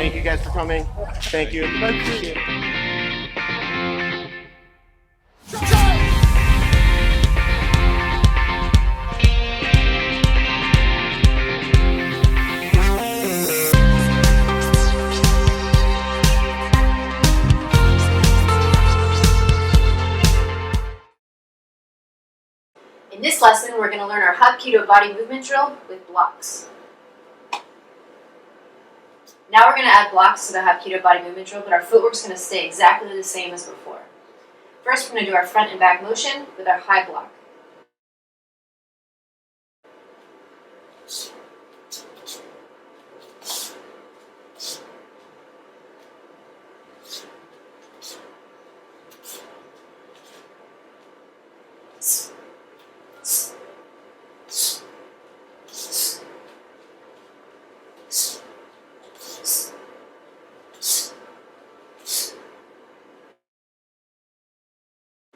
Thank you guys for coming. Thank you. Appreciate it. In this lesson, we're going to learn our Hapkido body movement drill with blocks. Now we're going to add blocks to the Hapkido body movement drill, but our footwork is going to stay exactly the same as before. First, we're going to do our front and back motion with our high block.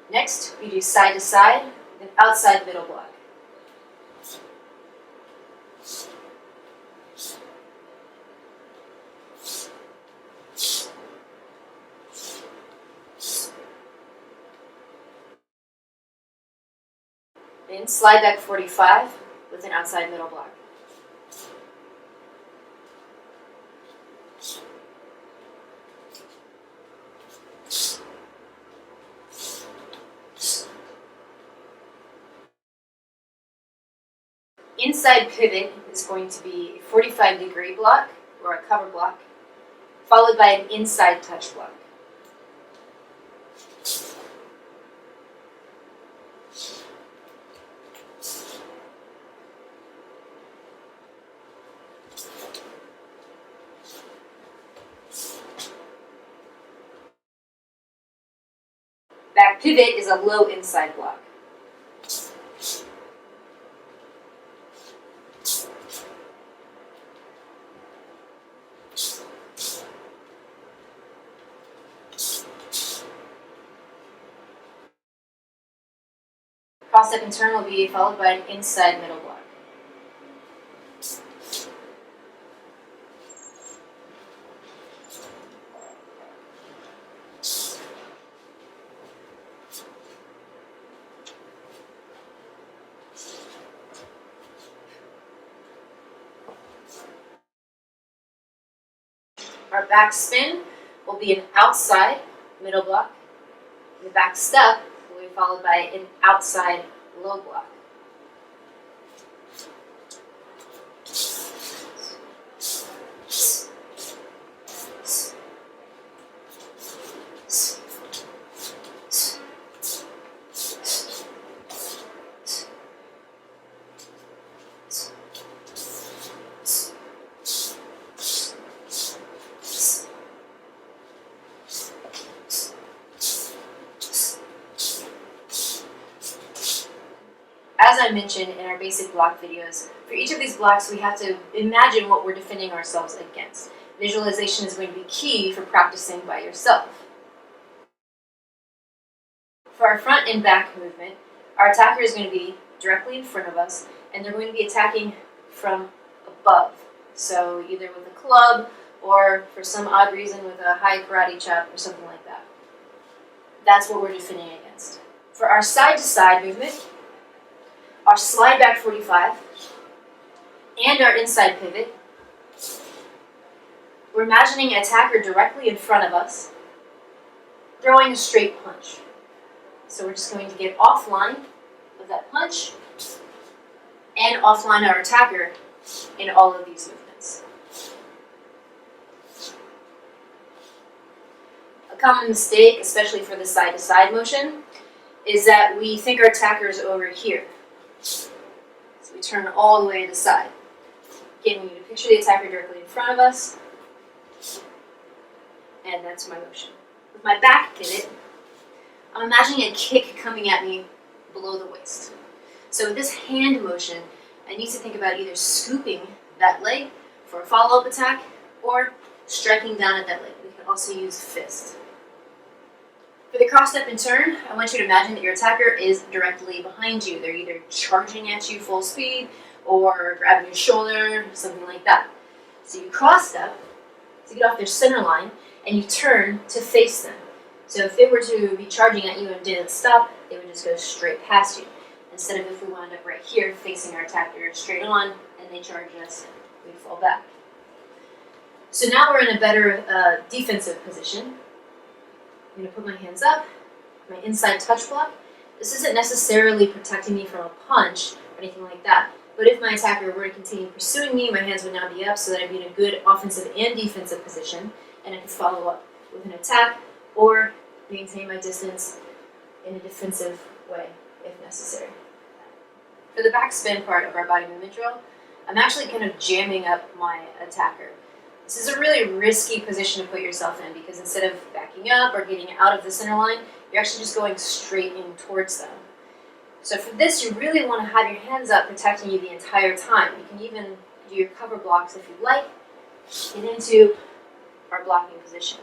Next, we do side to side, then outside middle block. Then slide back 45 with an outside middle block. Inside pivot is going to be a 45-degree block, or a cover block, followed by an inside touch block. Back pivot is a low inside block. Cross step and turn will be followed by an inside middle block. Our back spin will be an outside middle block. The back step will be followed by an outside low block. As I mentioned in our basic block videos, for each of these blocks we have to imagine what we're defending ourselves against. Visualization is going to be key for practicing by yourself. For our front and back movement, our attacker is going to be directly in front of us, and they're going to be attacking from above. So either with a club, or for some odd reason with a high karate chop or something like that. That's what we're defending against. For our side-to-side movement, our slide back 45, and our inside pivot, we're imagining an attacker directly in front of us, throwing a straight punch. So we're just going to get offline with that punch, and offline our attacker in all of these movements. A common mistake, especially for the side-to-side motion, is that we think our attacker is over here. So we turn all the way to the side. Again, we need to picture the attacker directly in front of us, and that's my motion. With my back pivot, I'm imagining a kick coming at me below the waist. So with this hand motion, I need to think about either scooping that leg for a follow-up attack, or striking down at that leg. We can also use fist. For the cross step and turn, I want you to imagine that your attacker is directly behind you. They're either charging at you full speed or grabbing your shoulder, something like that. So you cross step, to get off their center line, and you turn to face them. So if they were to be charging at you and didn't stop, they would just go straight past you. Instead of if we wound up right here facing our attacker straight on and they charge us, we'd fall back. So now we're in a better defensive position. I'm going to put my hands up, my inside touch block. This isn't necessarily protecting me from a punch or anything like that, but if my attacker were to continue pursuing me, my hands would now be up so that I'd be in a good offensive and defensive position, and I could follow up with an attack or maintain my distance in a defensive way if necessary. For the backspin part of our body movement drill, I'm actually kind of jamming up my attacker. This is a really risky position to put yourself in because instead of backing up or getting out of the center line, you're actually just going straight in towards them. So for this, you really want to have your hands up protecting you the entire time. You can even do your cover blocks if you'd like. Get into our blocking position.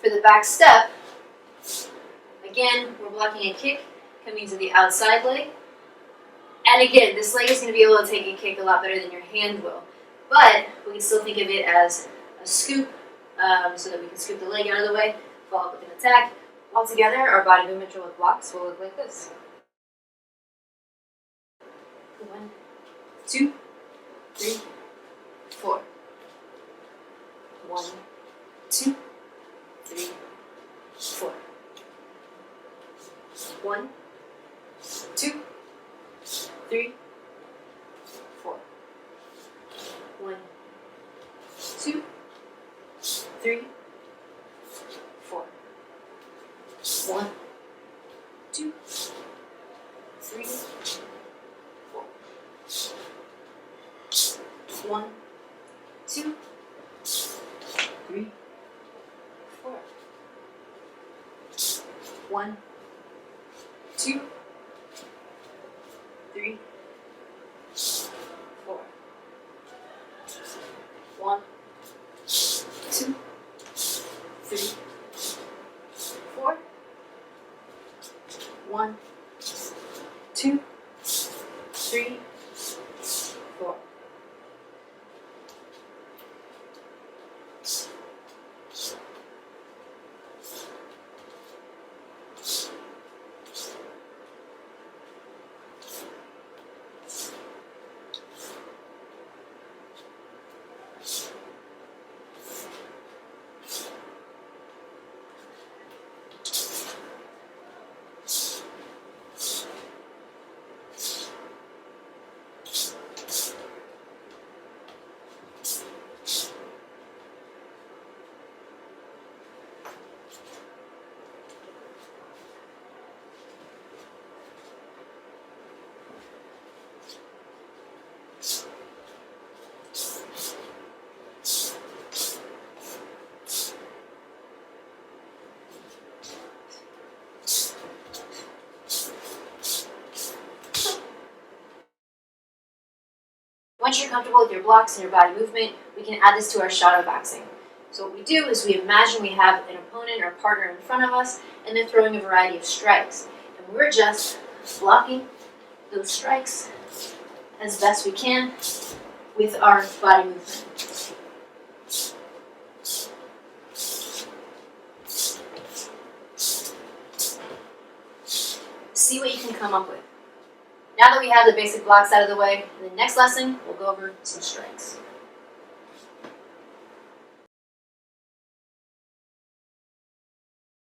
For the back step, again, we're blocking a kick coming to the outside leg. And again, this leg is going to be able to take a kick a lot better than your hand will. But we can still think of it as a scoop, so that we can scoop the leg out of the way, follow up with an attack. Altogether, our body movement drill with blocks will look like this. 1, 2, 3, 4. 1, 2, 3, 4. 1, 2, 3, 4. 1, 2, 3, 4. 1, 2, 3, 4. 1, 2, 3, 4. 1, 2, 3, 4. 1, 2, 3, 4. 1, 2, 3, 4. Once you're comfortable with your blocks and your body movement, we can add this to our shadow boxing. So what we do is we imagine we have an opponent or partner in front of us, and they're throwing a variety of strikes. And we're just blocking those strikes as best we can with our body movement. See what you can come up with. Now that we have the basic blocks out of the way, in the next lesson, we'll go over some strikes.